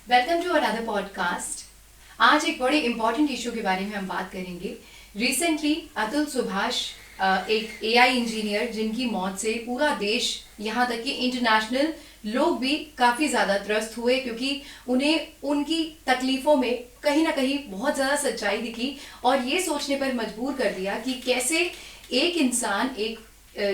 Welcome to another podcast. आज एक बड़े इंपॉर्टेंट इशू के बारे में हम बात करेंगे। रिसेंटली अतुल सुभाष एक एआई इंजीनियर जिनकी मौत से पूरा देश, यहाँ तक कि इंटरनेशनल लोग भी काफ़ी ज़्यादा त्रस्त हुए, क्योंकि उन्हें उनकी तकलीफ़ों में कहीं ना कहीं बहुत ज़्यादा सच्चाई दिखी और ये सोचने पर मजबूर कर दिया कि कैसे एक इंसान, एक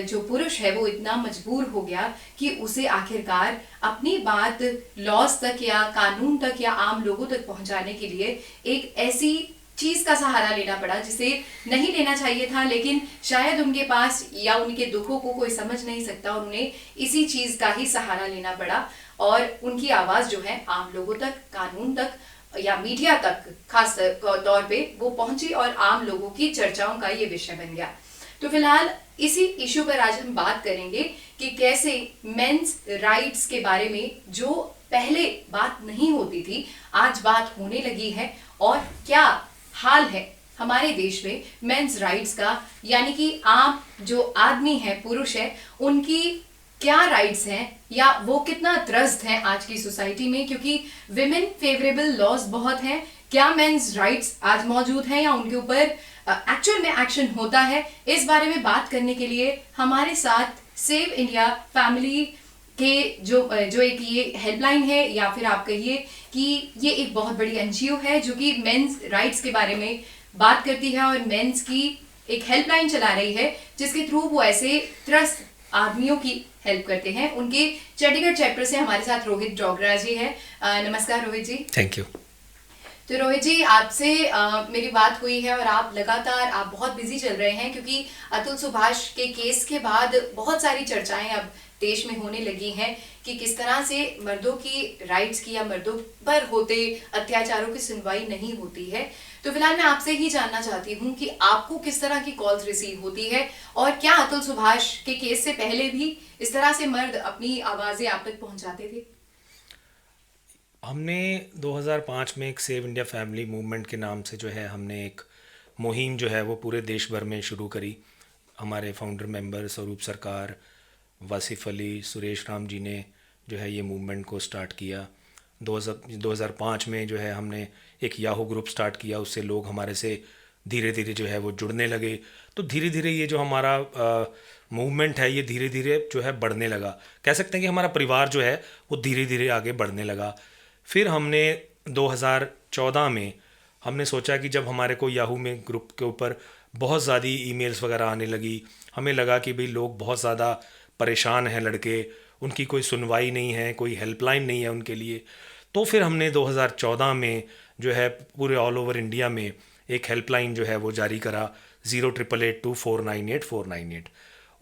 जो पुरुष है वो इतना मजबूर हो गया कि उसे आखिरकार अपनी बात लॉज तक या कानून तक या आम लोगों तक पहुंचाने के लिए एक ऐसी चीज का सहारा लेना पड़ा जिसे नहीं लेना चाहिए था, लेकिन शायद उनके पास या उनके दुखों को कोई समझ नहीं सकता और उन्हें इसी चीज का ही सहारा लेना पड़ा और उनकी आवाज जो है आम लोगों तक, कानून तक या मीडिया तक खास तौर पे वो पहुंची और आम लोगों की चर्चाओं का ये विषय बन गया। तो फिलहाल इसी इशू पर आज हम बात करेंगे कि कैसे मेंस राइट्स के बारे में जो पहले बात नहीं होती थी आज बात होने लगी है और क्या हाल है हमारे देश में मेंस राइट्स का, यानी कि आम जो आदमी है, पुरुष है, उनकी क्या राइट्स हैं या वो कितना त्रस्त हैं आज की सोसाइटी में, क्योंकि विमेन फेवरेबल लॉज बहुत हैं। क्या मेंस राइट्स आज मौजूद हैं या उनके ऊपर एक्चुअल में एक्शन होता है? इस बारे में बात करने के लिए हमारे साथ सेव इंडिया फैमिली के जो एक ये हेल्पलाइन है, या फिर आप कहिए कि ये एक बहुत बड़ी एनजीओ है जो कि मेंस राइट्स के बारे में बात करती है और मेंस की एक हेल्पलाइन चला रही है जिसके थ्रू वो ऐसे त्रस्त आदमियों की हेल्प करते हैं। उनके चंडीगढ़ चैप्टर से हमारे साथ रोहित डोगरा जी है। नमस्कार रोहित जी। Thank you. तो रोहित जी, आपसे मेरी बात हुई है और आप लगातार बहुत बिजी चल रहे हैं, क्योंकि अतुल सुभाष के केस के बाद बहुत सारी चर्चाएं अब देश में होने लगी हैं कि किस तरह से मर्दों की राइट्स की या मर्दों पर होते अत्याचारों की सुनवाई नहीं होती है। तो फिलहाल मैं आपसे ही जानना चाहती हूँ कि आपको किस तरह की कॉल्स रिसीव होती है और क्या अतुल सुभाष के केस से पहले भी इस तरह से मर्द अपनी आवाजें आप तक पहुंचाते थे? हमने 2005 में एक सेव इंडिया फैमिली मूवमेंट के नाम से जो है हमने एक मुहिम जो है वो पूरे देश भर में शुरू करी। हमारे फाउंडर मेंबर स्वरूप सरकार, वासिफ अली, सुरेश राम जी ने जो है ये मूवमेंट को स्टार्ट किया। 2005 में जो है हमने एक याहू ग्रुप स्टार्ट किया, उससे लोग हमारे से धीरे धीरे जो है वो जुड़ने लगे। तो धीरे धीरे ये जो हमारा मूवमेंट है ये धीरे धीरे जो है बढ़ने लगा। कह सकते हैं कि हमारा परिवार जो है वो धीरे धीरे आगे बढ़ने लगा। फिर हमने 2014 में हमने सोचा कि जब हमारे को याहू में ग्रुप के ऊपर बहुत ज़्यादा ईमेल्स वगैरह आने लगी, हमें लगा कि भाई लोग बहुत ज़्यादा परेशान हैं, लड़के, उनकी कोई सुनवाई नहीं है, कोई हेल्पलाइन नहीं है उनके लिए। तो फिर हमने 2014 में जो है पूरे ऑल ओवर इंडिया में एक हेल्पलाइन जो है वो जारी करा, 08882498498।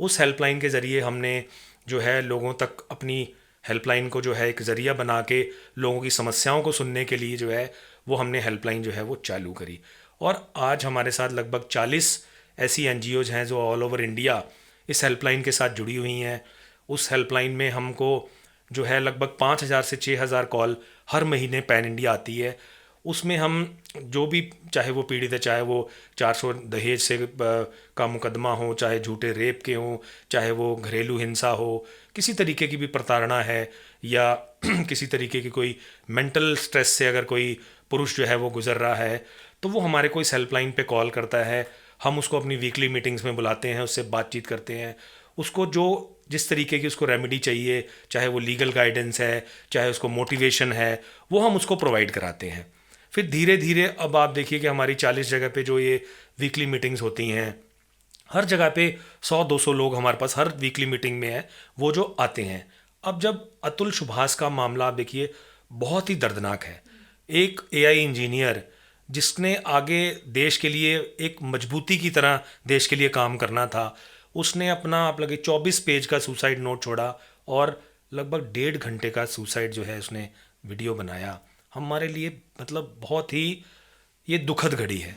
उस हेल्पलाइन के ज़रिए हमने जो है लोगों तक अपनी हेल्पलाइन को जो है एक ज़रिया बना के लोगों की समस्याओं को सुनने के लिए जो है वो हमने हेल्पलाइन जो है वो चालू करी। और आज हमारे साथ लगभग 40 ऐसी एनजीओज हैं जो ऑल ओवर इंडिया इस हेल्पलाइन के साथ जुड़ी हुई हैं। उस हेल्पलाइन में हमको जो है लगभग 5,000 से 6,000 कॉल हर महीने पैन इंडिया आती है। उसमें हम जो भी, चाहे वो पीड़ित है, चाहे वो 400 दहेज से का मुकदमा हो, चाहे झूठे रेप के हों, चाहे वो घरेलू हिंसा हो, किसी तरीके की भी प्रताड़ना है या किसी तरीके की कोई मेंटल स्ट्रेस से अगर कोई पुरुष जो है वो गुजर रहा है, तो वो हमारे को इस हेल्पलाइन पे कॉल करता है। हम उसको अपनी वीकली मीटिंग्स में बुलाते हैं, उससे बातचीत करते हैं, उसको जो जिस तरीके की उसको रेमेडी चाहिए, चाहे वो लीगल गाइडेंस है, चाहे उसको मोटिवेशन है, वो हम उसको प्रोवाइड कराते हैं। फिर धीरे धीरे अब आप देखिए कि हमारी 40 जगह पे जो ये वीकली मीटिंग्स होती हैं, हर जगह पे 100-200 लोग हमारे पास हर वीकली मीटिंग में हैं, वो जो आते हैं। अब जब अतुल सुभाष का मामला आप देखिए बहुत ही दर्दनाक है। एक एआई इंजीनियर जिसने आगे देश के लिए एक मजबूती की तरह देश के लिए काम करना था, उसने अपना आप लगे 24 पेज का सुसाइड नोट छोड़ा और लगभग 1.5 घंटे का सुसाइड जो है उसने वीडियो बनाया। हमारे लिए मतलब बहुत ही ये दुखद घड़ी है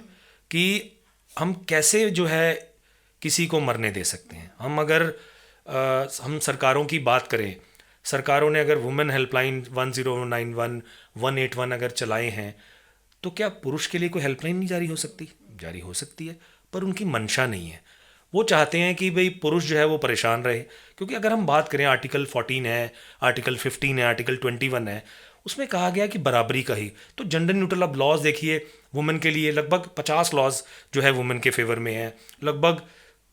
कि हम कैसे जो है किसी को मरने दे सकते हैं। हम अगर हम सरकारों की बात करें, सरकारों ने अगर वुमेन हेल्पलाइन 1091, 181 अगर चलाए हैं, तो क्या पुरुष के लिए कोई हेल्पलाइन नहीं जारी हो सकती? जारी हो सकती है, पर उनकी मंशा नहीं है। वो चाहते हैं कि भाई पुरुष जो है वो परेशान रहे। क्योंकि अगर हम बात करें आर्टिकल 14 है, आर्टिकल 15 है, आर्टिकल 21 है, उसमें कहा गया कि बराबरी का ही। तो जेंडर न्यूट्रल अब लॉज देखिए, वुमेन के लिए लगभग 50 लॉज जो है वुमेन के फेवर में है, लगभग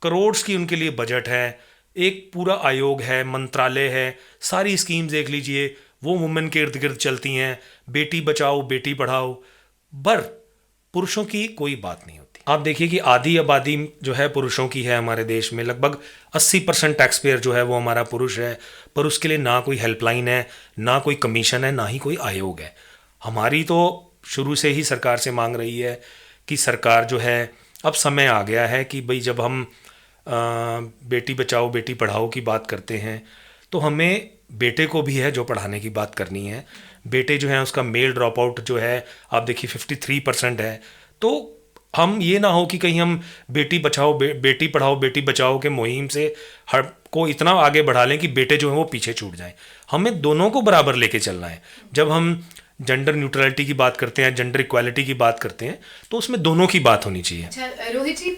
करोड़ की उनके लिए बजट है, एक पूरा आयोग है, मंत्रालय है, सारी स्कीम्स देख लीजिए वो वुमेन के इर्द गिर्द चलती हैं, बेटी बचाओ बेटी पढ़ाओ, पर पुरुषों की कोई बात नहीं होती। आप देखिए कि आधी आबादी जो है पुरुषों की है हमारे देश में, लगभग 80% टैक्स पेयर जो है वो हमारा पुरुष है, पर उसके लिए ना कोई हेल्पलाइन है, ना कोई कमीशन है, ना ही कोई आयोग है। हमारी तो शुरू से ही सरकार से मांग रही है कि सरकार जो है, अब समय आ गया है कि भाई जब हम बेटी बचाओ बेटी पढ़ाओ की बात करते हैं तो हमें बेटे को भी है जो पढ़ाने की बात करनी है। बेटे जो हैं उसका मेल ड्रॉप आउट जो है आप देखिए 53% है। तो हम ये ना हो कि कहीं हम बेटी बचाओ बेटी पढ़ाओ बेटी बचाओ के मुहिम से हर को इतना आगे बढ़ा लें कि बेटे जो हैं वो पीछे छूट जाएं। हमें दोनों को बराबर लेके चलना है। जब हम जेंडर न्यूट्रलिटी की बात करते हैं, जेंडर इक्वालिटी की बात करते हैं, तो उसमें दोनों की बात होनी चाहिए। अच्छा रोहित जी,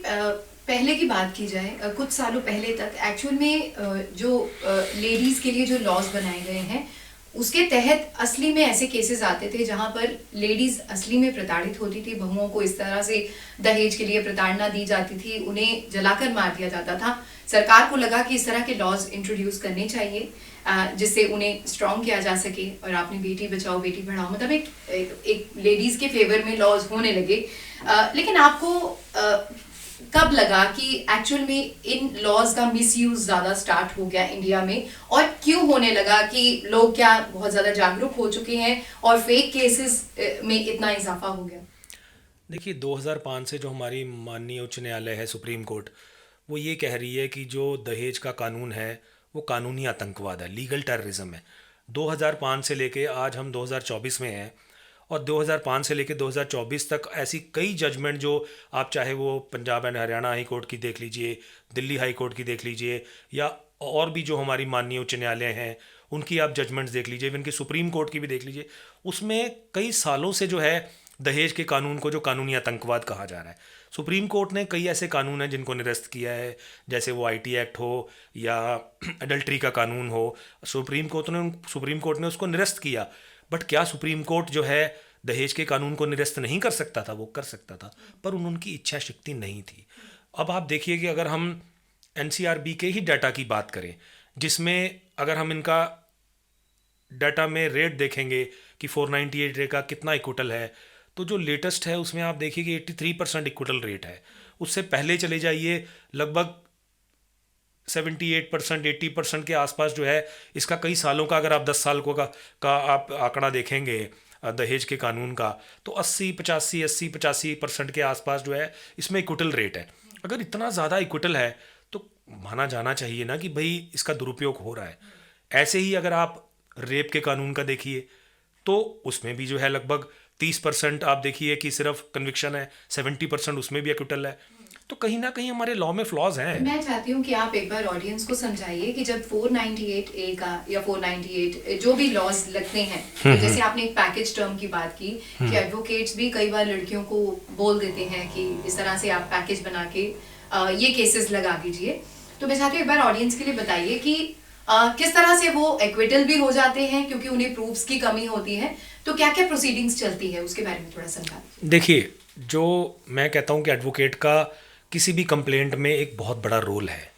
पहले की बात की जाए, कुछ सालों पहले तक एक्चुअल में जो लेडीज के लिए जो लॉज बनाए गए हैं उसके तहत असली में ऐसे केसेस आते थे जहां पर लेडीज असली में प्रताड़ित होती थी, बहुओं को इस तरह से दहेज के लिए प्रताड़ना दी जाती थी, उन्हें जलाकर मार दिया जाता था। सरकार को लगा कि इस तरह के लॉज इंट्रोड्यूस करने चाहिए जिससे उन्हें स्ट्रॉन्ग किया जा सके, और आपने बेटी बचाओ बेटी पढ़ाओ मतलब एक लेडीज के फेवर में लॉज होने लगे। लेकिन आपको कब लगा कि एक्चुअल में इन लॉज का मिसयूज ज्यादा स्टार्ट हो गया इंडिया में, और क्यों होने लगा कि लोग क्या बहुत ज्यादा जागरूक हो चुके हैं और फेक केसेस में इतना इजाफा हो गया? देखिए 2005 से जो हमारी माननीय उच्च न्यायालय है, सुप्रीम कोर्ट, वो ये कह रही है कि जो दहेज का कानून है वो कानूनी आतंकवाद है, लीगल टेररिज्म है। 2005 से लेके आज हम 2024 में हैं, और 2005 से लेके 2024 तक ऐसी कई जजमेंट जो आप चाहे वो Punjab and Haryana high court की देख लीजिए, दिल्ली हाई कोर्ट की देख लीजिए, या और भी जो हमारी माननीय उच्च न्यायालय हैं उनकी आप जजमेंट्स देख लीजिए, इवन की सुप्रीम कोर्ट की भी देख लीजिए, उसमें कई सालों से जो है दहेज के कानून को जो कानूनी आतंकवाद कहा जा रहा है। सुप्रीम कोर्ट ने कई ऐसे कानून हैं जिनको निरस्त किया है, जैसे वो आईटी एक्ट हो या अडल्ट्री का कानून हो, सुप्रीम कोर्ट ने उसको निरस्त किया। बट क्या सुप्रीम कोर्ट जो है दहेज के कानून को निरस्त नहीं कर सकता था? वो कर सकता था, पर उनकी इच्छा शक्ति नहीं थी। अब आप देखिए कि अगर हम एनसीआरबी के ही डाटा की बात करें, जिसमें अगर हम इनका डाटा में रेट देखेंगे कि 498 रे का कितना इक्विटल है, तो जो लेटेस्ट है उसमें आप देखिए कि 83% इक्विटल रेट है। उससे पहले चले जाइए लगभग 78% 80% के आसपास जो है इसका कई सालों का, अगर आप 10 साल का आप आंकड़ा देखेंगे दहेज के कानून का, तो 80-85% के आसपास जो है इसमें इक्विटल रेट है। अगर इतना ज़्यादा इक्विटल है तो माना जाना चाहिए ना कि भाई इसका दुरुपयोग हो रहा है। ऐसे ही अगर आप रेप के कानून का देखिए तो उसमें भी जो है लगभग 30% आप देखिए कि सिर्फ कन्विक्शन है, 70% उसमें भी एक्विटल है। तो कहीं ना कहीं हमारे लॉ में फ्लॉज हैं। मैं चाहती हूँ कि आप एक बार ऑडियंस को समझाइए कि जब 498 ए का या 498 जो भी लॉज लगते हैं, तो जैसे आपने एक पैकेज टर्म की बात की कि एडवोकेट्स भी कई बार लड़कियों को बोल देते हैं कि इस तरह से आप पैकेज बना के ये केसेस लगा दीजिए। तो मैं चाहती हूँ एक बार ऑडियंस के लिए बताइए कि किस तरह से वो एक्विटल भी हो जाते हैं क्योंकि उन्हें प्रूफ्स की कमी होती है, तो क्या क्या प्रोसीडिंग्स चलती है उसके बारे में थोड़ा समझा। देखिए, जो मैं कहता हूँ कि एडवोकेट का किसी भी कंप्लेंट में एक बहुत बड़ा रोल है।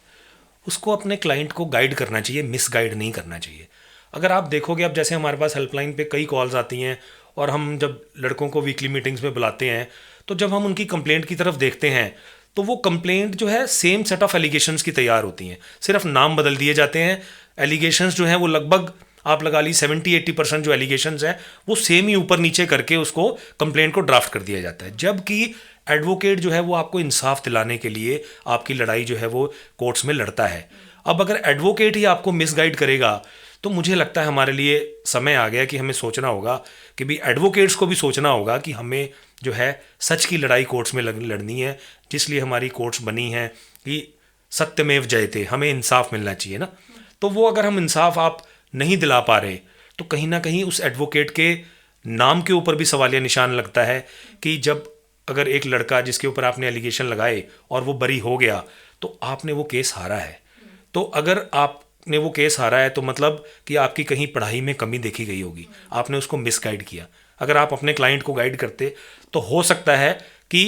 उसको अपने क्लाइंट को गाइड करना चाहिए, मिसगाइड नहीं करना चाहिए। अगर आप देखोगे, अब जैसे हमारे पास हेल्पलाइन पे कई कॉल्स आती हैं और हम जब लड़कों को वीकली मीटिंग्स में बुलाते हैं, तो जब हम उनकी कंप्लेंट की तरफ देखते हैं तो वो कंप्लेंट जो है सेम सेट ऑफ एलिगेशंस की तैयार होती हैं, सिर्फ नाम बदल दिए जाते हैं। एलिगेशंस जो हैं वो लगभग आप लगा ली 70-80% जो एलिगेशंस हैं वो सेम ही ऊपर नीचे करके उसको कंप्लेंट को ड्राफ्ट कर दिया जाता है। जबकि एडवोकेट जो है वो आपको इंसाफ दिलाने के लिए आपकी लड़ाई जो है वो कोर्ट्स में लड़ता है। अब अगर एडवोकेट ही आपको मिसगाइड करेगा तो मुझे लगता है हमारे लिए समय आ गया कि हमें सोचना होगा कि भी एडवोकेट्स को भी सोचना होगा कि हमें जो है सच की लड़ाई कोर्ट्स में लड़नी है, जिसलिए हमारी कोर्ट्स बनी हैं कि सत्यमेव जयते, हमें इंसाफ मिलना चाहिए ना। तो वो अगर हम इंसाफ आप नहीं दिला पा रहे तो कहीं ना कहीं उस एडवोकेट के नाम के ऊपर भी सवालिया निशान लगता है कि जब अगर एक लड़का जिसके ऊपर आपने एलिगेशन लगाए और वो बरी हो गया तो आपने वो केस हारा है। तो अगर आप आपने वो केस हारा है तो मतलब कि आपकी कहीं पढ़ाई में कमी देखी गई होगी, आपने उसको मिसगाइड किया। अगर आप अपने क्लाइंट को गाइड करते तो हो सकता है कि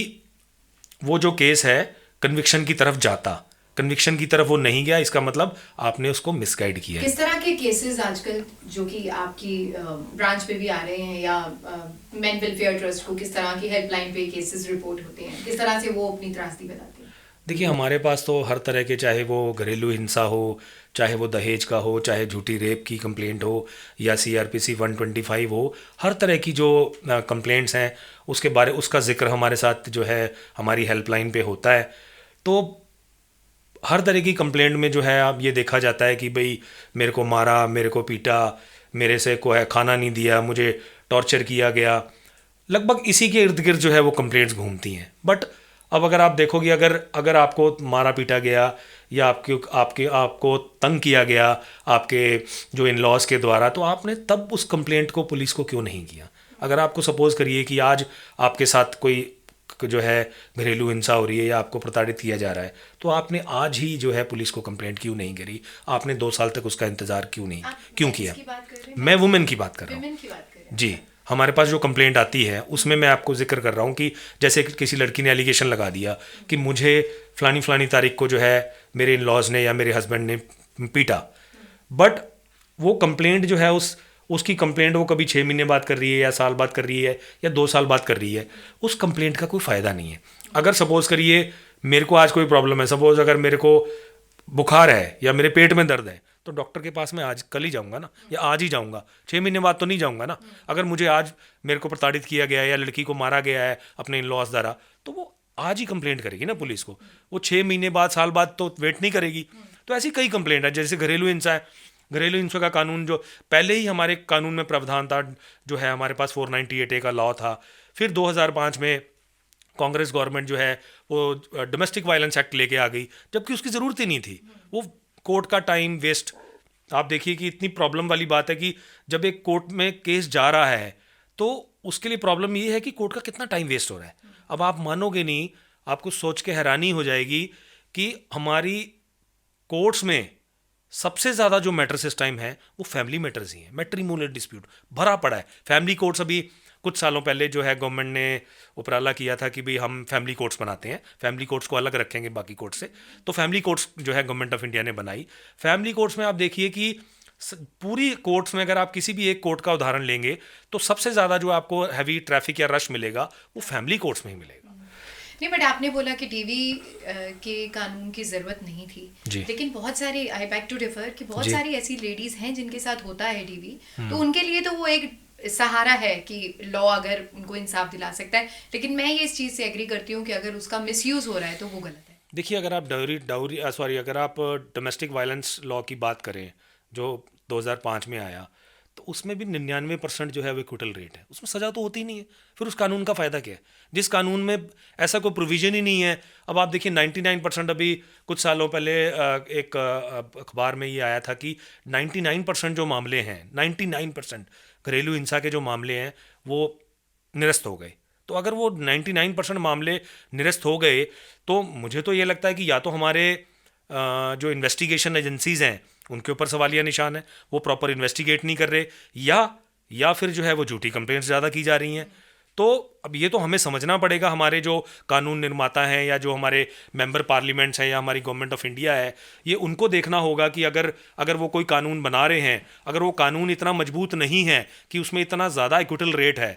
वो जो केस है कन्विक्शन की तरफ जाता, कन्विक्शन की तरफ वो नहीं गया, इसका मतलब आपने उसको मिसगाइड किया है। किस तरह के केसेस आजकल जो कि आपकी ब्रांच पे भी आ रहे हैं, या मेन वेलफेयर ट्रस्ट को किस तरह की हेल्पलाइन पे केसेस रिपोर्ट होते हैं, किस तरह से वो अपनी त्रासदी बताते हैं? देखिए हमारे पास तो हर तरह के, चाहे वो घरेलू हिंसा हो, चाहे वो दहेज का हो, चाहे झूठी रेप की कंप्लेंट हो, या CRPC 125 हो, हर तरह की जो कंप्लेंट्स हैं उसका जिक्र हमारे साथ जो है हमारी हेल्पलाइन पे होता है। तो हर तरह की कंप्लेंट में जो है आप ये देखा जाता है कि भाई मेरे को मारा, मेरे को पीटा, मेरे से को है खाना नहीं दिया, मुझे टॉर्चर किया गया, लगभग इसी के इर्द गिर्द जो है वो कंप्लेंट्स घूमती हैं। बट अब अगर आप देखोगे, अगर अगर आपको मारा पीटा गया या आपको तंग किया गया आपके जो इन लॉज के द्वारा, तो आपने तब उस कंप्लेंट को पुलिस को क्यों नहीं किया? अगर आपको सपोज़ करिए कि आज आपके साथ कोई जो है घरेलू हिंसा हो रही है या आपको प्रताड़ित किया जा रहा है, तो आपने आज ही जो है पुलिस को कंप्लेंट क्यों नहीं करी? आपने 2 साल तक उसका इंतज़ार क्यों किया? मैं वुमेन की बात कर रहा हूँ जी। हमारे पास जो कंप्लेंट आती है उसमें मैं आपको जिक्र कर रहा हूँ कि जैसे किसी लड़की ने एलिगेशन लगा दिया कि मुझे फलानी तारीख को जो है मेरे इन लॉज ने या मेरे हस्बैंड ने पीटा, बट वो कंप्लेंट जो है उसकी कंप्लेंट वो कभी 6 महीने बाद कर रही है, या साल बाद कर रही है, या 2 साल बाद कर रही है, उस कंप्लेंट का कोई फ़ायदा नहीं है। अगर सपोज़ करिए मेरे को आज कोई प्रॉब्लम है, सपोज़ अगर मेरे को बुखार है या मेरे पेट में दर्द है, तो डॉक्टर के पास मैं आज कल ही जाऊंगा ना, या आज ही जाऊंगा, 6 महीने बाद तो नहीं जाऊंगा ना। अगर मुझे आज मेरे को प्रताड़ित किया गया है या लड़की को मारा गया है अपने इन लॉज द्वारा, तो वो आज ही कंप्लेंट करेगी ना पुलिस को, वो 6 महीने बाद साल बाद तो वेट नहीं करेगी। तो ऐसी कई कंप्लेंट है। जैसे घरेलू हिंसा है, घरेलू हिंसा का कानून जो पहले ही हमारे कानून में प्रावधान था, जो है हमारे पास 498A का लॉ था। फिर 2005 में कांग्रेस गवर्नमेंट जो है वो डोमेस्टिक वायलेंस एक्ट लेके आ गई, जबकि उसकी ज़रूरत ही नहीं थी। वो कोर्ट का टाइम वेस्ट, आप देखिए कि इतनी प्रॉब्लम वाली बात है कि जब एक कोर्ट में केस जा रहा है तो उसके लिए प्रॉब्लम ये है कि कोर्ट का कितना टाइम वेस्ट हो रहा है। अब आप मानोगे नहीं, आपको सोच के हैरानी हो जाएगी कि हमारी कोर्ट्स में सबसे ज़्यादा जो मैटर्स इस टाइम है वो फैमिली मैटर्स ही हैं। मैट्रिमोनियल डिस्प्यूट भरा पड़ा है। फैमिली कोर्ट्स अभी कुछ सालों पहले जो है गवर्नमेंट ने उपराला किया था कि भाई हम फैमिली कोर्ट्स बनाते हैं, फैमिली कोर्ट्स को अलग रखेंगे बाकी कोर्ट से। तो फैमिली कोर्ट्स जो है गवर्नमेंट ऑफ इंडिया ने बनाई। फैमिली कोर्ट्स में आप देखिए कि पूरी कोर्ट्स में अगर आप किसी भी एक कोर्ट का उदाहरण लेंगे तो सबसे ज़्यादा जो आपको हैवी ट्रैफिक या रश मिलेगा वो फैमिली कोर्ट्स में ही मिलेगा। नहीं, बट आपने बोला कि टीवी के कानून की ज़रूरत नहीं थी, लेकिन बहुत सारी, आई बैक टू डिफर, कि बहुत सारी ऐसी लेडीज़ हैं जिनके साथ होता है टीवी, तो उनके लिए तो वो एक सहारा है कि लॉ अगर उनको इंसाफ दिला सकता है। लेकिन मैं ये इस चीज़ से एग्री करती हूँ कि अगर उसका मिसयूज़ हो रहा है तो वो गलत है। देखिए अगर आप अगर आप डोमेस्टिक वायलेंस लॉ की बात करें जो 2005 में आया, तो उसमें भी 99% जो है वो एक्विटल रेट है, उसमें सज़ा तो होती ही नहीं है। फिर उस कानून का फ़ायदा क्या है जिस कानून में ऐसा कोई प्रोविज़न ही नहीं है। अब आप देखिए 99%, अभी कुछ सालों पहले एक अखबार में ये आया था कि 99% जो मामले हैं, 99% घरेलू हिंसा के जो मामले हैं वो निरस्त हो गए। तो अगर वो 99% मामले निरस्त हो गए तो मुझे तो ये लगता है कि या तो हमारे जो इन्वेस्टिगेशन एजेंसीज़ हैं उनके ऊपर सवालिया निशान है, वो प्रॉपर इन्वेस्टिगेट नहीं कर रहे, या फिर जो है वो झूठी कंप्लेंट्स ज़्यादा की जा रही हैं। तो अब ये तो हमें समझना पड़ेगा, हमारे जो कानून निर्माता हैं या जो हमारे मेंबर पार्लियामेंट्स हैं या हमारी गवर्नमेंट ऑफ इंडिया है, ये उनको देखना होगा कि अगर वो कोई कानून बना रहे हैं, अगर वो कानून इतना मजबूत नहीं है कि उसमें इतना ज़्यादा इक्विटल रेट है,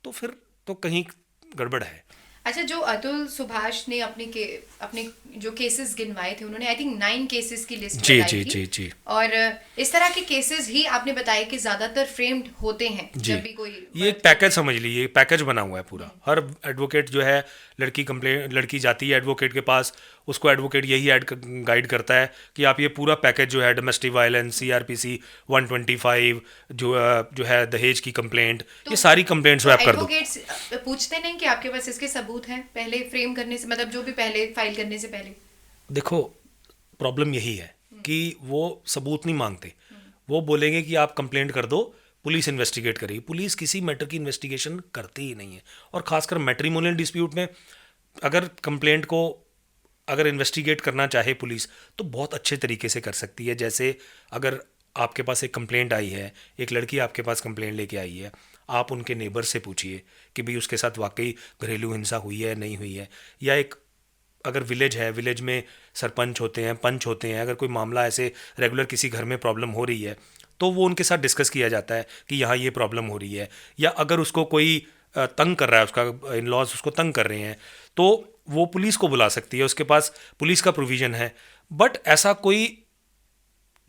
तो फिर तो कहीं गड़बड़ है। अच्छा, जो अतुल सुभाष ने अपने जो केसेस गिनवाए थे, उन्होंने आई थिंक 9 केसेस की लिस्ट बताई थी। जी। और इस तरह के केसेस ही आपने बताया कि ज्यादातर फ्रेम्ड होते हैं जब भी कोई, ये एक पैकेज समझ लीजिए, पैकेज बना हुआ है पूरा। हर एडवोकेट जो है, लड़की जाती है एडवोकेट के पास, उसको एडवोकेट यही गाइड करता है कि आप ये पूरा पैकेज जो है, डोमेस्टिक वायलेंस, CRPC 125, जो है दहेज की कंप्लेंट, ये सारी कंप्लेंट्स स्वैप कर दो। एडवोकेट्स पूछते नहीं कि आपके पास इसके सबूत हैं पहले फ्रेम करने से, मतलब जो भी पहले फाइल करने से पहले? देखो प्रॉब्लम यही है कि वो सबूत नहीं मांगते, वो बोलेंगे कि आप कंप्लेंट कर दो, पुलिस इन्वेस्टिगेट करेगी। पुलिस किसी मैटर की इन्वेस्टिगेशन करती ही नहीं है, और खासकर मैट्रिमोनियल डिस्प्यूट में अगर कंप्लेंट को अगर इन्वेस्टिगेट करना चाहे पुलिस तो बहुत अच्छे तरीके से कर सकती है। जैसे अगर आपके पास एक कंप्लेंट आई है, एक लड़की आपके पास कंप्लेंट लेके आई है, आप उनके नेबर से पूछिए कि भाई उसके साथ वाकई घरेलू हिंसा हुई है नहीं हुई है। या एक अगर विलेज है, विलेज में सरपंच होते हैं, पंच होते हैं, अगर कोई मामला ऐसे रेगुलर किसी घर में प्रॉब्लम हो रही है तो वो उनके साथ डिस्कस किया जाता है कि यहाँ ये प्रॉब्लम हो रही है। या अगर उसको कोई तंग कर रहा है, उसका इन लॉज उसको तंग कर रहे हैं, तो वो पुलिस को बुला सकती है, उसके पास पुलिस का प्रोविज़न है। बट ऐसा कोई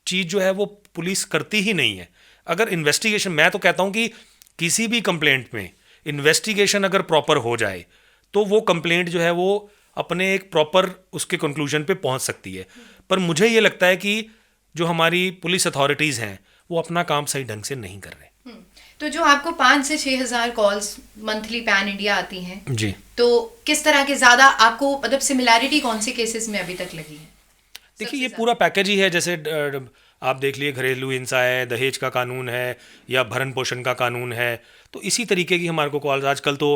चीज़ जो है वो पुलिस करती ही नहीं है। अगर इन्वेस्टिगेशन, मैं तो कहता हूँ कि किसी भी कंप्लेंट में इन्वेस्टिगेशन अगर प्रॉपर हो जाए तो वो कंप्लेंट जो है वो अपने एक प्रॉपर उसके कंक्लूजन पे पहुंच सकती है। पर मुझे ये लगता है कि जो हमारी पुलिस अथॉरिटीज़ हैं वो अपना काम सही ढंग से नहीं कर रहे। तो जो आपको 5 से 6 हज़ार कॉल्स मंथली पैन इंडिया आती हैं जी, तो किस तरह के ज़्यादा आपको मतलब सिमिलैरिटी कौन से केसेस में अभी तक लगी है? देखिए ये पूरा पैकेज ही है। जैसे आप देख लिए घरेलू हिंसा है, दहेज का कानून है, या भरण पोषण का कानून है, तो इसी तरीके की हमारे को कॉल्स। आजकल तो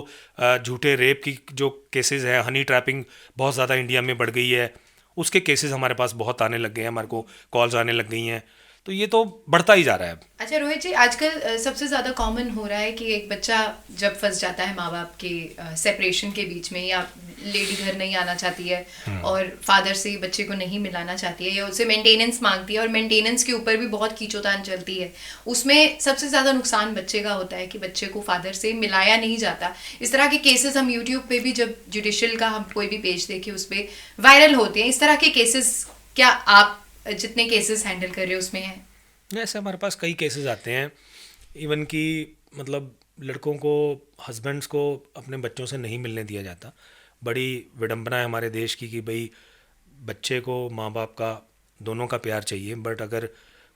झूठे रेप की जो केसेस हैं, हनी ट्रैपिंग बहुत ज़्यादा इंडिया में बढ़ गई है, उसके केसेस हमारे पास बहुत आने लग गए हैं, हमारे को कॉल्स आने लग गई हैं। तो ये तो बढ़ता ही जा रहा है। अच्छा रोहित जी, आजकल सबसे ज़्यादा कॉमन हो रहा है कि एक बच्चा जब फंस जाता है माँ बाप के सेपरेशन के बीच में, या लेडी घर नहीं आना चाहती है और फादर से बच्चे को नहीं मिलाना चाहती है, या उससे मेंटेनेंस मांगती है, और मेंटेनेंस के ऊपर भी बहुत खींचोतान चलती है, उसमें सबसे ज़्यादा नुकसान बच्चे का होता है कि बच्चे को फादर से मिलाया नहीं जाता। इस तरह के केसेस हम यूट्यूब पे भी, जब जुडिशल का हम कोई भी पेज देखे उस पर वायरल होते हैं। इस तरह के केसेस क्या आप जितने केसेस हैंडल कर रहे हो उसमें है? ऐसे हमारे पास कई केसेस आते हैं, इवन कि मतलब लड़कों को, हस्बैंड्स को अपने बच्चों से नहीं मिलने दिया जाता। बड़ी विडंबना है हमारे देश की कि भाई बच्चे को माँ बाप का दोनों का प्यार चाहिए, बट अगर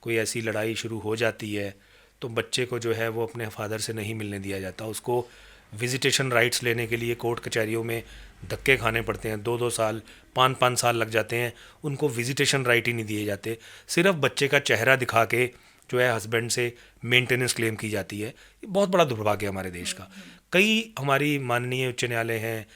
कोई ऐसी लड़ाई शुरू हो जाती है तो बच्चे को जो है वो अपने फादर से नहीं मिलने दिया जाता। उसको विजिटेशन राइट्स लेने के लिए कोर्ट कचहरियों में धक्के खाने पड़ते हैं, 2-2 साल 5-5 साल लग जाते हैं, उनको विजिटेशन राइट ही नहीं दिए जाते। सिर्फ बच्चे का चेहरा दिखा के जो है हस्बैंड से मेंटेनेंस क्लेम की जाती है। ये बहुत बड़ा दुर्भाग्य है हमारे देश का। कई हमारी माननीय उच्च न्यायालय हैं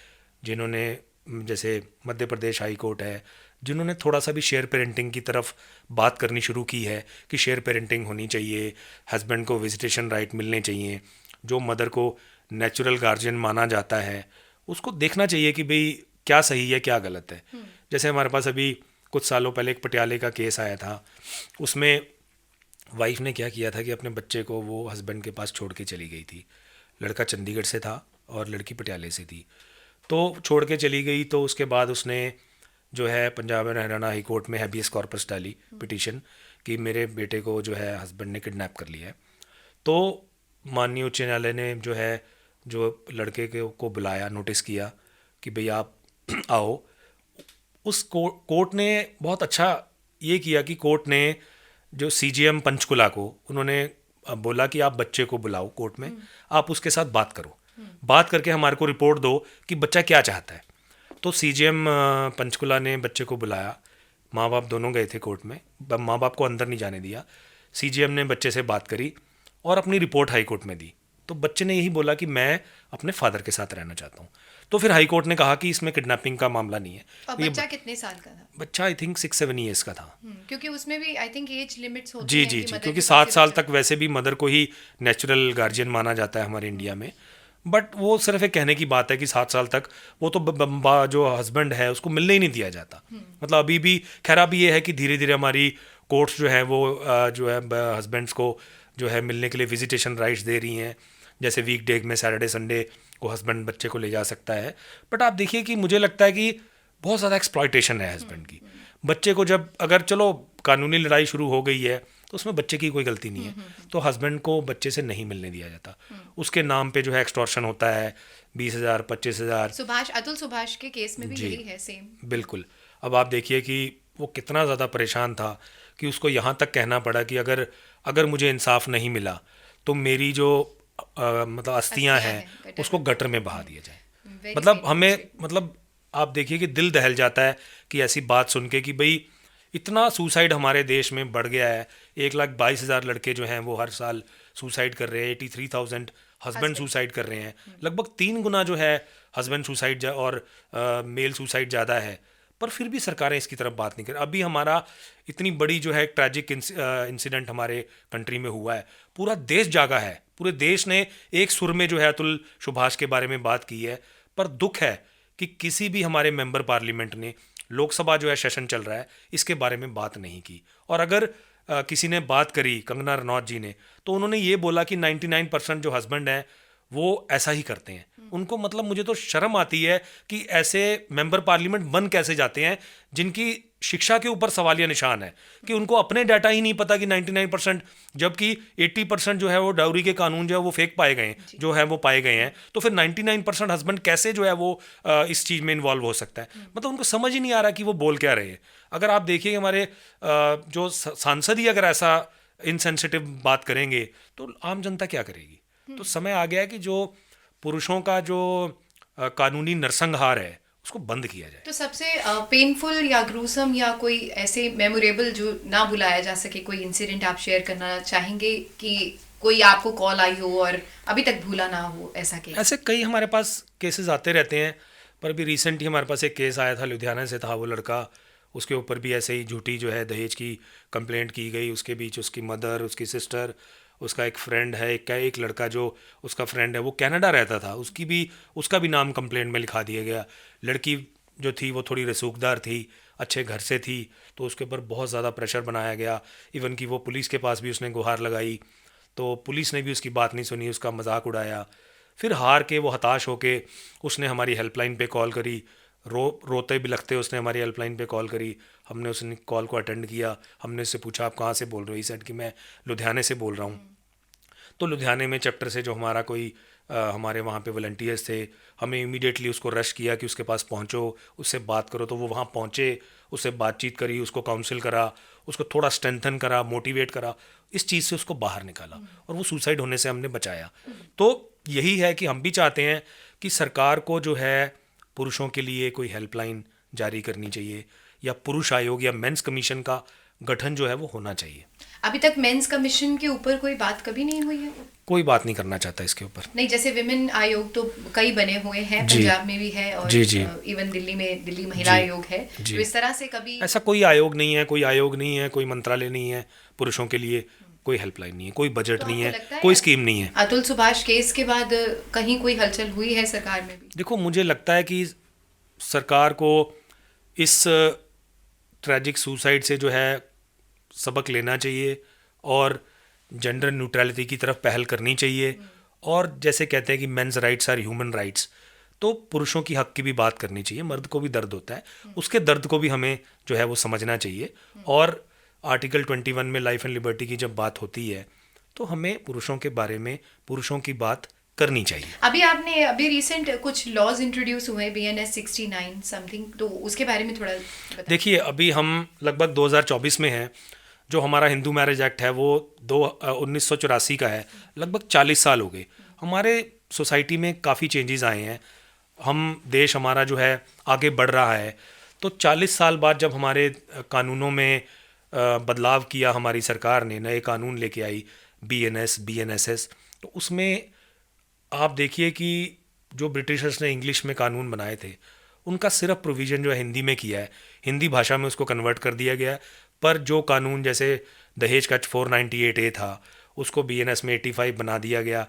जिन्होंने, जैसे मध्य प्रदेश हाई कोर्ट है, जिन्होंने थोड़ा सा भी शेयर पेरेंटिंग की तरफ बात करनी शुरू की है कि शेयर पेरेंटिंग होनी चाहिए, हस्बैंड को विजिटेशन राइट मिलने चाहिए। जो मदर को नेचुरल गार्जियन माना जाता है उसको देखना चाहिए कि भाई क्या सही है क्या गलत है। जैसे हमारे पास अभी कुछ सालों पहले एक पटियाले का केस आया था, उसमें वाइफ ने क्या किया था कि अपने बच्चे को वो हस्बैंड के पास छोड़ के चली गई थी। लड़का चंडीगढ़ से था और लड़की पटियाले से थी, तो छोड़ के चली गई। तो उसके बाद उसने जो है Punjab and Haryana high court में हैबियस कॉर्पस डाली पिटीशन कि मेरे बेटे को जो है हस्बैंड ने किडनैप कर लिया है। तो माननीय उच्च न्यायालय ने जो है जो लड़के को बुलाया, नोटिस किया कि भाई आप आओ। उस कोर्ट ने बहुत अच्छा ये किया कि कोर्ट ने जो सीजीएम पंचकुला को उन्होंने बोला कि आप बच्चे को बुलाओ कोर्ट में, आप उसके साथ बात करो, बात करके हमारे को रिपोर्ट दो कि बच्चा क्या चाहता है। तो सीजीएम पंचकुला ने बच्चे को बुलाया, माँ बाप दोनों गए थे कोर्ट में, माँ बाप को अंदर नहीं जाने दिया। सीजीएम ने बच्चे से बात करी और अपनी रिपोर्ट हाई कोर्ट में दी। तो बच्चे ने यही बोला कि मैं अपने फादर के साथ रहना चाहता हूँ। तो फिर हाई कोर्ट ने कहा कि इसमें किडनैपिंग का मामला नहीं है। और बच्चा कितने साल का था? बच्चा आई थिंक 6-7 ईयर्स का था। क्योंकि उसमें भी आई थिंक एज लिमिट्स होती जी हैं जी कि जी, मदर क्योंकि के 7 पास साल बच्चा- तक वैसे भी मदर को ही नेचुरल गार्जियन माना जाता है हमारे इंडिया में। बट वो सिर्फ एक कहने की बात है कि 7 साल तक वो तो जो हस्बैंड है उसको मिलने ही नहीं दिया जाता। मतलब अभी भी खैर अभी ये है कि धीरे धीरे हमारी कोर्ट्स जो है वो जो है हस्बैंड्स को जो है मिलने के लिए विजिटेशन राइट्स दे रही हैं। जैसे वीकडे में सैटरडे संडे को हस्बैंड बच्चे को ले जा सकता है। बट आप देखिए कि मुझे लगता है कि बहुत ज़्यादा एक्सप्लॉयटेशन है हस्बैंड की। बच्चे को जब अगर चलो कानूनी लड़ाई शुरू हो गई है तो उसमें बच्चे की कोई गलती नहीं है, तो हस्बैंड को बच्चे से नहीं मिलने दिया जाता। उसके नाम पे जो है एक्सटॉर्शन होता है 20,000 25,000। सुभाष, अतुल सुभाष के केस में भी जी, यही है सेम। बिल्कुल। अब आप देखिए कि वो कितना ज़्यादा परेशान था कि उसको यहाँ तक कहना पड़ा कि अगर मुझे इंसाफ नहीं मिला तो मेरी जो मतलब अस्थियाँ हैं उसको गटर में बहा दिया जाए। मतलब हमें मतलब आप देखिए कि दिल दहल जाता है कि ऐसी बात सुन के कि भाई इतना सुसाइड हमारे देश में बढ़ गया है। 1,22,000 लड़के जो हैं वो हर साल सुसाइड कर रहे हैं। 83,000 हस्बैंड सुसाइड कर रहे हैं। लगभग 3 गुना जो है हस्बैंड सुसाइड और मेल सुसाइड ज़्यादा है। पर फिर भी सरकारें इसकी तरफ बात नहीं कर। अभी हमारा इतनी बड़ी जो है ट्रैजिक इंसिडेंट हमारे कंट्री में हुआ है, पूरा देश जागा है, पूरे देश ने एक सुर में जो है अतुल सुभाष के बारे में बात की है। पर दुख है कि किसी भी हमारे मेंबर पार्लियामेंट ने, लोकसभा जो है सेशन चल रहा है, इसके बारे में बात नहीं की। और अगर किसी ने बात करी, कंगना रनौत जी ने, तो उन्होंने ये बोला कि 99% जो हस्बैंड हैं वो ऐसा ही करते हैं। उनको मतलब मुझे तो शर्म आती है कि ऐसे मेंबर पार्लियामेंट बन कैसे जाते हैं जिनकी शिक्षा के ऊपर सवालिया निशान है, कि उनको अपने डाटा ही नहीं पता कि 99%, जबकि 80% जो है वो डाउरी के कानून जो है वो फेक पाए गए हैं, जो है वो पाए गए हैं। तो फिर 99% हस्बैंड कैसे जो है वो इस चीज़ में इन्वॉल्व हो सकता है? मतलब उनको समझ ही नहीं आ रहा कि वो बोल क्या रहे हैं। अगर आप देखिए हमारे जो सांसद ही अगर ऐसा इनसेंसिटिव बात करेंगे तो आम जनता क्या करेगी? तो समय आ गया है कि जो पुरुषों का जो कानूनी नरसंहार है उसको बंद किया जाए। तो सबसे पेनफुल या ग्रूसम या कोई ऐसे मेमोरेबल जो ना भुलाया जा सके कोई इंसिडेंट आप शेयर करना चाहेंगे, कि कोई आपको कॉल आई हो और अभी तक भूला ना हो ऐसा केस? ऐसे कई हमारे पास केसेस आते रहते हैं, पर अभी रिसेंटली हमारे पास एक केस आया था, लुधियाना से था वो लड़का। उसके ऊपर भी ऐसे ही झूठी जो है दहेज की कंप्लेंट की गई। उसके बीच उसकी मदर, उसकी सिस्टर, उसका एक फ्रेंड है, एक लड़का जो उसका फ्रेंड है वो कनाडा रहता था, उसका भी नाम कंप्लेंट में लिखा दिया गया। लड़की जो थी वो थोड़ी रसूखदार थी, अच्छे घर से थी, तो उसके ऊपर बहुत ज़्यादा प्रेशर बनाया गया। इवन कि वो पुलिस के पास भी उसने गुहार लगाई, तो पुलिस ने भी उसकी बात नहीं सुनी, उसका मजाक उड़ाया। फिर हार के वो हताश होके उसने हमारी हेल्पलाइन पे कॉल करी, रोते बिलखते उसने हमारी हेल्पलाइन पे कॉल करी। हमने उस कॉल को अटेंड किया। हमने उससे पूछा आप कहाँ से बोल रहे हो? सेड कि मैं लुधियाने से बोल रहा हूँ। तो लुधियाने में चैप्टर से जो हमारा कोई हमारे वहाँ पे वॉलंटियर्स थे, हमें इमीडिएटली उसको रश किया कि उसके पास पहुँचो, उससे बात करो। तो वो वहाँ पहुँचे, उससे बातचीत करी, उसको काउंसिल करा, उसको थोड़ा स्ट्रेंथन करा, मोटिवेट करा, इस चीज़ से उसको बाहर निकाला और वो सुसाइड होने से हमने बचाया। तो यही है कि हम भी चाहते हैं कि सरकार को जो है पुरुषों के लिए कोई हेल्पलाइन जारी करनी चाहिए, या पुरुष आयोग या मेंस कमीशन का गठन जो है वो होना चाहिए। अभी तक मेंस कमीशन के ऊपर कोई बात कभी नहीं हुई है? कोई बात नहीं करना चाहता इसके ऊपर। नहीं, जैसे विमेन आयोग तो कई बने हुए हैं, पंजाब में भी है और इवन दिल्ली में दिल्ली महिला आयोग है। तो इस तरह से कभी ऐसा कोई आयोग नहीं है, कोई मंत्रालय नहीं है पुरुषों के लिए, कोई हेल्पलाइन नहीं है, कोई बजट नहीं है, कोई स्कीम नहीं है। अतुल सुभाष केस के बाद कहीं कोई हलचल हुई है सरकार में भी? देखो, मुझे लगता है कि सरकार को इस ट्रैजिक सुसाइड से जो है सबक लेना चाहिए और जेंडर न्यूट्रलिटी की तरफ पहल करनी चाहिए। और जैसे कहते हैं कि men's rights are human rights, तो पुरुषों की हक की भी बात करनी चाहिए। मर्द को भी दर्द होता है, उसके दर्द को भी हमें जो है वो समझना चाहिए। और आर्टिकल 21 में लाइफ एंड लिबर्टी की जब बात होती है तो हमें पुरुषों के बारे में, पुरुषों की बात करनी चाहिए। अभी रिसेंट कुछ लॉज इंट्रोड्यूस हुए, BNS 69 समथिंग, तो उसके बारे में थोड़ा बताइए। देखिए, अभी हम लगभग 2024 में हैं। जो हमारा हिंदू मैरिज एक्ट है वो 1984 का है। लगभग 40 साल हो गए। हमारे सोसाइटी में काफ़ी चेंजेस आए हैं, देश हमारा जो है आगे बढ़ रहा है। तो 40 साल बाद जब हमारे कानूनों में बदलाव किया हमारी सरकार ने, नए कानून लेके आई, BNS, BNSS, तो उसमें आप देखिए कि जो ब्रिटिशर्स ने इंग्लिश में कानून बनाए थे उनका सिर्फ प्रोविज़न जो है हिंदी में किया है, हिंदी भाषा में उसको कन्वर्ट कर दिया गया। पर जो कानून जैसे दहेज का 498A था उसको BNS में 85 बना दिया गया,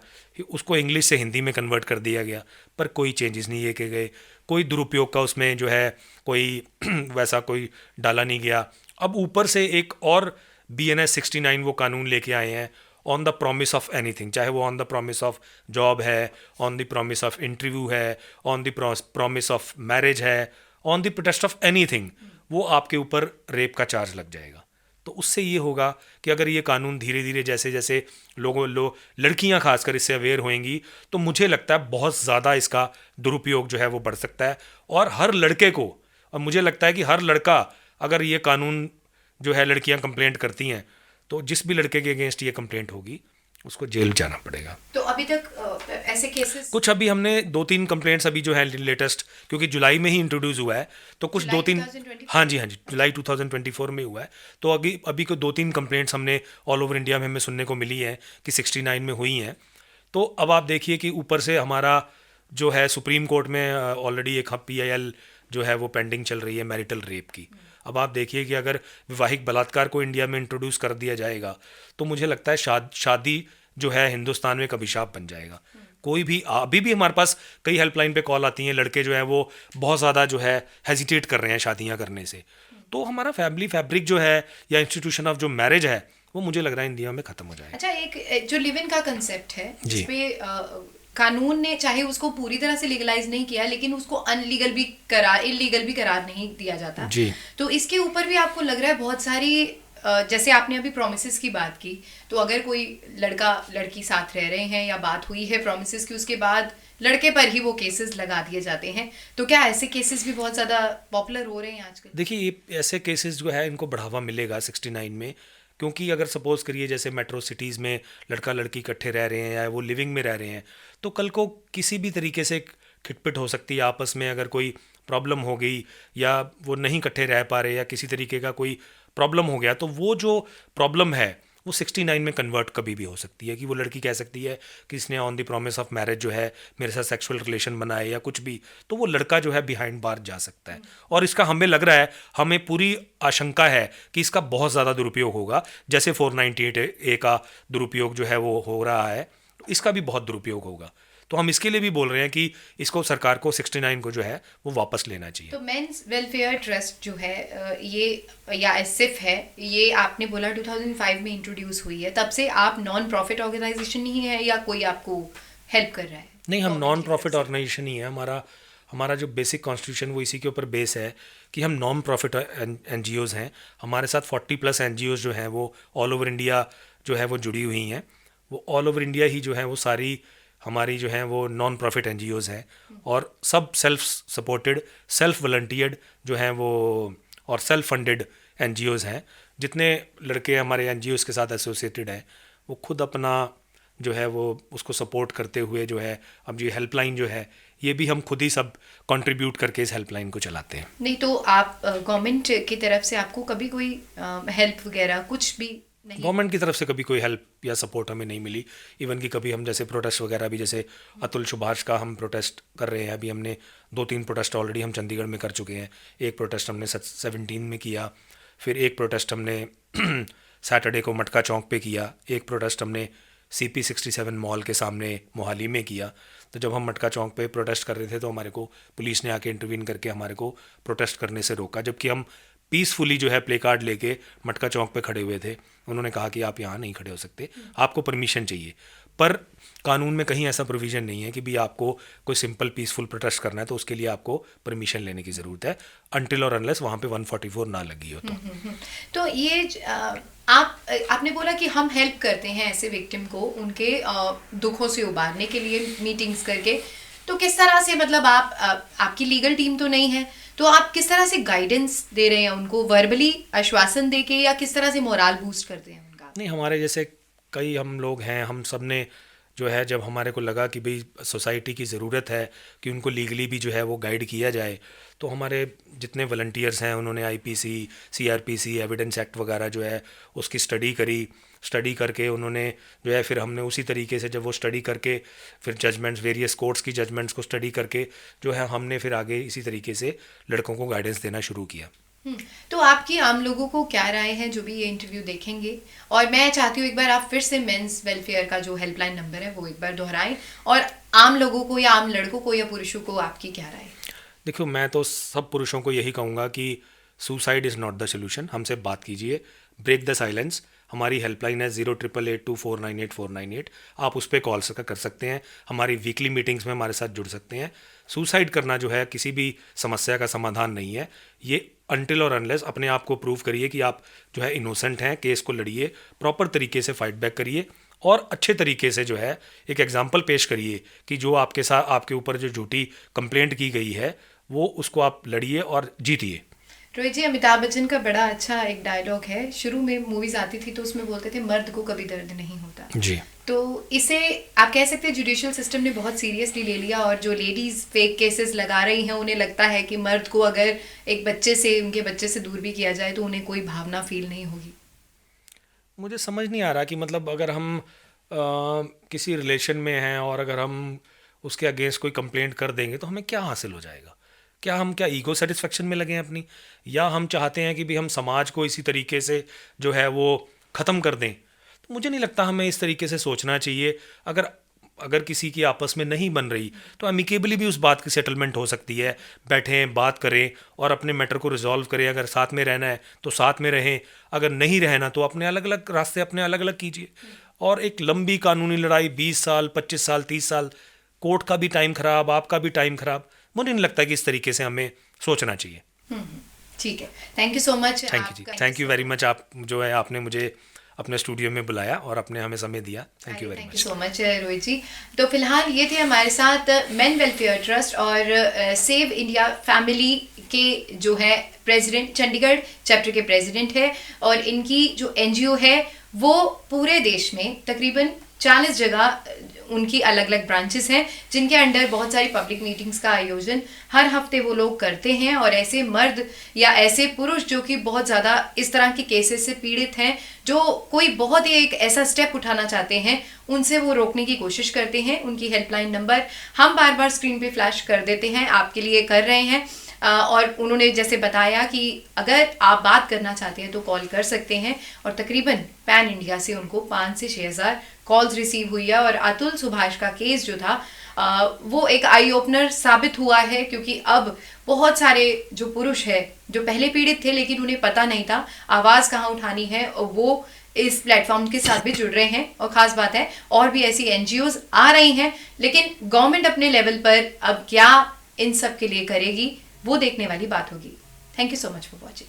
उसको इंग्लिश से हिंदी में कन्वर्ट कर दिया गया, पर कोई चेंजेस नहीं किए गए। कोई दुरुपयोग का उसमें जो है कोई वैसा कोई डाला नहीं गया। अब ऊपर से एक और BNS 69 वो कानून लेके आए हैं, on the promise of anything, चाहे वो on the promise of job है, on the promise of interview है, on the promise of marriage है, on the protest of anything, वो आपके ऊपर रेप का चार्ज लग जाएगा। तो उससे ये होगा कि अगर ये कानून धीरे धीरे जैसे जैसे लड़कियां खासकर इससे अवेयर होंगी, तो मुझे लगता है बहुत ज़्यादा इसका दुरुपयोग जो है वो बढ़ सकता है। और हर लड़के को, और मुझे लगता है कि हर लड़का, अगर ये कानून जो है लड़कियां कंप्लेंट करती हैं तो जिस भी लड़के के अगेंस्ट ये कंप्लेंट होगी उसको जेल जाना पड़ेगा। तो अभी तक ऐसे केसेस कुछ अभी हमने 2-3 कंप्लेंट्स अभी जो है लेटेस्ट, क्योंकि जुलाई में ही इंट्रोड्यूस हुआ है, तो कुछ 2-3, हाँ जी जुलाई 2024 में हुआ है। तो अभी को 2-3 कंप्लेंट्स हमने ऑल ओवर इंडिया में हमें सुनने को मिली है कि 69 में हुई हैं। तो अब आप देखिए कि ऊपर से हमारा जो है सुप्रीम कोर्ट में ऑलरेडी एक PIL जो है वो पेंडिंग चल रही है मैरिटल रेप की। अब आप देखिए कि अगर वैवाहिक बलात्कार को इंडिया में इंट्रोड्यूस कर दिया जाएगा तो मुझे लगता है शादी जो है हिंदुस्तान में एक अभिशाप बन जाएगा। कोई भी अभी भी हमारे पास कई हेल्पलाइन पे कॉल आती हैं, लड़के जो है वो बहुत ज़्यादा जो है हेजिटेट कर रहे हैं शादियां करने से। तो हमारा फैमिली फैब्रिक जो है या इंस्टीट्यूशन ऑफ जो मैरिज है वो मुझे लग रहा है इंडिया में ख़त्म हो जाएगा। अच्छा, एक जो लिव इन का कंसेप्ट है जी। जिसपे कानून ने चाहे उसको पूरी तरह से लीगलाइज नहीं किया लेकिन उसको अनलीगल भी इलीगल भी करार नहीं दिया जाता जी। तो इसके ऊपर भी आपको लग रहा है बहुत सारी जैसे आपने अभी प्रोमिसेस की बात की, तो अगर कोई लड़का लड़की साथ रह रहे हैं या बात हुई है प्रोमिसेस की, उसके बाद लड़के पर ही वो केसेस लगा दिए जाते हैं, तो क्या ऐसे केसेस भी बहुत ज़्यादा पॉपुलर हो रहे हैं आजकल? देखिए ऐसे केसेस जो है इनको बढ़ावा मिलेगा 69 में, क्योंकि अगर सपोज़ करिए जैसे मेट्रो सिटीज़ में लड़का लड़की इकट्ठे रह रहे हैं या वो लिविंग में रह रहे हैं, तो कल को किसी भी तरीके से खिटपिट हो सकती है आपस में। अगर कोई प्रॉब्लम हो गई या वो नहीं इकट्ठे रह पा रहे या किसी तरीके का कोई प्रॉब्लम हो गया, तो वो जो प्रॉब्लम है वो 69 में कन्वर्ट कभी भी हो सकती है कि वो लड़की कह सकती है कि इसने on the promise of marriage जो है मेरे साथ सेक्सुअल रिलेशन बनाए या कुछ भी, तो वो लड़का जो है बिहाइंड बार जा सकता है। और इसका हमें लग रहा है, हमें पूरी आशंका है कि इसका बहुत ज़्यादा दुरुपयोग होगा। जैसे 498A का दुरुपयोग जो है वो हो रहा है, तो इसका भी बहुत दुरुपयोग होगा। तो हम इसके लिए भी बोल रहे हैं कि इसको सरकार को 69 को जो है वो वापस लेना चाहिए। तो मेंस वेलफेयर ट्रस्ट जो है ये या एससिफ है, ये आपने बोला 2005 में इंट्रोड्यूस हुई है, तब से आप नॉन प्रॉफिट ऑर्गेनाइजेशन ही है या कोई आपको हेल्प कर रहा है? नहीं, हम नॉन प्रॉफिट ऑर्गेनाइजेशन ही है। हमारा जो बेसिक कॉन्स्टिट्यूशन वो इसी के ऊपर बेस है कि हम नॉन प्रॉफिट NGOs हैं। हमारे साथ 40+ NGOs जो हैं वो ऑल ओवर इंडिया जो है वो जुड़ी हुई हैं। वो ऑल ओवर इंडिया ही जो है वो सारी हमारी जो हैं वो नॉन प्रॉफिट NGOs हैं, और सब सेल्फ सपोर्टेड, सेल्फ वॉलंटियर्ड जो हैं वो और सेल्फ फंडेड NGOs हैं। जितने लड़के हमारे NGOs के साथ एसोसिएटेड हैं वो खुद अपना जो है वो उसको सपोर्ट करते हुए जो है, अब ये हेल्पलाइन जो है ये भी हम खुद ही सब कंट्रीब्यूट करके इस हेल्पलाइन को चलाते हैं। नहीं तो आप गवर्नमेंट की तरफ से आपको कभी कोई हेल्प वगैरह कुछ भी नहीं? गवर्नमेंट की तरफ से कभी कोई हेल्प या सपोर्ट हमें नहीं मिली। इवन कि कभी हम जैसे प्रोटेस्ट वगैरह भी, जैसे अतुल सुभाष का हम प्रोटेस्ट कर रहे हैं, अभी हमने 2-3 प्रोटेस्ट ऑलरेडी हम चंडीगढ़ में कर चुके हैं। एक प्रोटेस्ट हमने 17 में किया, फिर एक प्रोटेस्ट हमने सैटरडे को मटका चौक पे किया, एक प्रोटेस्ट हमने CP67 मॉल के सामने मोहाली में किया। तो जब हम मटका चौक पे प्रोटेस्ट कर रहे थे तो हमारे को पुलिस ने आके इंटरवीन करके हमारे को प्रोटेस्ट करने से रोका, जबकि हम पीसफुली जो है प्ले कार्ड लेके मटका चौक पे खड़े हुए थे। उन्होंने कहा कि आप यहाँ नहीं खड़े हो सकते, आपको परमिशन चाहिए। पर कानून में कहीं ऐसा प्रोविज़न नहीं है कि भी आपको कोई सिंपल पीसफुल प्रोटेस्ट करना है तो उसके लिए आपको परमिशन लेने की ज़रूरत है, अनटिल और अनलेस वहाँ पे 144 ना लगी हो। तो ये आपने बोला कि हम हेल्प करते हैं ऐसे विक्टिम को उनके दुखों से उबारने के लिए मीटिंग्स करके, तो किस तरह से, मतलब आपकी लीगल टीम तो नहीं है, तो आप किस तरह से गाइडेंस दे रहे हैं उनको, वर्बली आश्वासन देके, या किस तरह से मोरल बूस्ट करते हैं उनका? नहीं, हमारे जैसे कई हम लोग हैं, हम सब ने जो है जब हमारे को लगा कि भाई सोसाइटी की ज़रूरत है कि उनको लीगली भी जो है वो गाइड किया जाए, तो हमारे जितने वॉलंटियर्स हैं उन्होंने IPC, CRPC, एविडेंस एक्ट वगैरह जो है उसकी स्टडी करके उन्होंने जो है, फिर हमने उसी तरीके से जब वो स्टडी करके फिर जजमेंट्स, वेरियस कोर्ट्स की जजमेंट्स को स्टडी करके जो है हमने फिर आगे इसी तरीके से लड़कों को गाइडेंस देना शुरू किया। तो आपकी आम लोगों को क्या राय है जो भी ये इंटरव्यू देखेंगे? और मैं चाहती हूँ एक बार आप फिर से मेंस वेलफेयर का जो हेल्पलाइन नंबर है वो एक बार दोहराएं, और आम लोगों को या आम लड़कों को या पुरुषों को आपकी क्या राय है? देखो, मैं तो सब पुरुषों को यही कहूँगा कि suicide is not the solution. हमसे बात कीजिए, ब्रेक द साइलेंस। हमारी हेल्पलाइन है 08882498498। आप उस पर कॉल कर सकते हैं, हमारी वीकली मीटिंग्स में हमारे साथ जुड़ सकते हैं। सुसाइड करना जो है किसी भी समस्या का समाधान नहीं है। ये अनटिल और अनलेस अपने आप को प्रूव करिए कि आप जो है इनोसेंट हैं, केस को लड़िए, प्रॉपर तरीके से फाइट बैक करिए, और अच्छे तरीके से जो है एक एग्जाम्पल पेश करिए कि जो आपके साथ आपके ऊपर जो झूठी कंप्लेंट की गई है वो उसको आप लड़िए और जीतिए। रोहित जी, अमिताभ बच्चन का बड़ा अच्छा एक डायलॉग है, शुरू में मूवीज आती थी तो उसमें बोलते थे मर्द को कभी दर्द नहीं होता जी। तो इसे आप कह सकते हैं जुडिशियल सिस्टम ने बहुत सीरियसली ले लिया, और जो लेडीज फेक केसेस लगा रही हैं उन्हें लगता है कि मर्द को अगर एक उनके बच्चे से दूर भी किया जाए तो उन्हें कोई भावना फील नहीं होगी। मुझे समझ नहीं आ रहा कि मतलब अगर हम किसी रिलेशन में हैं और अगर हम उसके अगेंस्ट कोई कंप्लेंट कर देंगे तो हमें क्या हासिल हो जाएगा? क्या ईगो सेटिस्फेक्शन में लगे हैं अपनी, या हम चाहते हैं कि भी हम समाज को इसी तरीके से जो है वो ख़त्म कर दें? तो मुझे नहीं लगता हमें इस तरीके से सोचना चाहिए। अगर अगर किसी की आपस में नहीं बन रही तो अमिकेबली भी उस बात की सेटलमेंट हो सकती है। बैठें, बात करें और अपने मैटर को रिजॉल्व करें। अगर साथ में रहना है तो साथ में रहें, अगर नहीं रहना तो अपने अलग अलग रास्ते अपने अलग अलग कीजिए। और एक लंबी कानूनी लड़ाई 20 साल, 25 साल, 30 साल, कोर्ट का भी टाइम ख़राब, आपका भी टाइम ख़राब, मुझे नहीं लगता कि इस तरीके से हमें सोचना चाहिए। ठीक है, thank you so much. Thank you very much. आप जो है आपने मुझे अपने स्टूडियो में बुलाया और आपने हमें समय दिया। Thank you very much. So much Rohit ji. तो फिलहाल ये थे हमारे साथ मेन वेलफेयर ट्रस्ट और सेव इंडिया फैमिली के जो है प्रेसिडेंट, चंडीगढ़ चैप्टर के प्रेसिडेंट है, और इनकी जो एनजीओ है वो पूरे देश में तकरीबन 40 जगह उनकी अलग अलग ब्रांचेस हैं, जिनके अंडर बहुत सारी पब्लिक मीटिंग्स का आयोजन हर हफ्ते वो लोग करते हैं। और ऐसे मर्द या ऐसे पुरुष जो कि बहुत ज़्यादा इस तरह के केसेस से पीड़ित हैं, जो कोई बहुत ही एक ऐसा स्टेप उठाना चाहते हैं, उनसे वो रोकने की कोशिश करते हैं। उनकी हेल्पलाइन नंबर हम बार बार स्क्रीन पे फ्लैश कर देते हैं, आपके लिए कर रहे हैं। और उन्होंने जैसे बताया कि अगर आप बात करना चाहते हैं तो कॉल कर सकते हैं, और तकरीबन पैन इंडिया से उनको 5 से 6 हज़ार कॉल्स रिसीव हुई है। और अतुल सुभाष का केस जो था वो एक आई ओपनर साबित हुआ है, क्योंकि अब बहुत सारे जो पुरुष है जो पहले पीड़ित थे लेकिन उन्हें पता नहीं था आवाज़ कहाँ उठानी है, और वो इस प्लेटफॉर्म के साथ भी जुड़ रहे हैं। और ख़ास बात है और भी ऐसी एनजीओज आ रही हैं, लेकिन गवर्नमेंट अपने लेवल पर अब क्या इन सब के लिए करेगी वो देखने वाली बात होगी। Thank you so much for watching.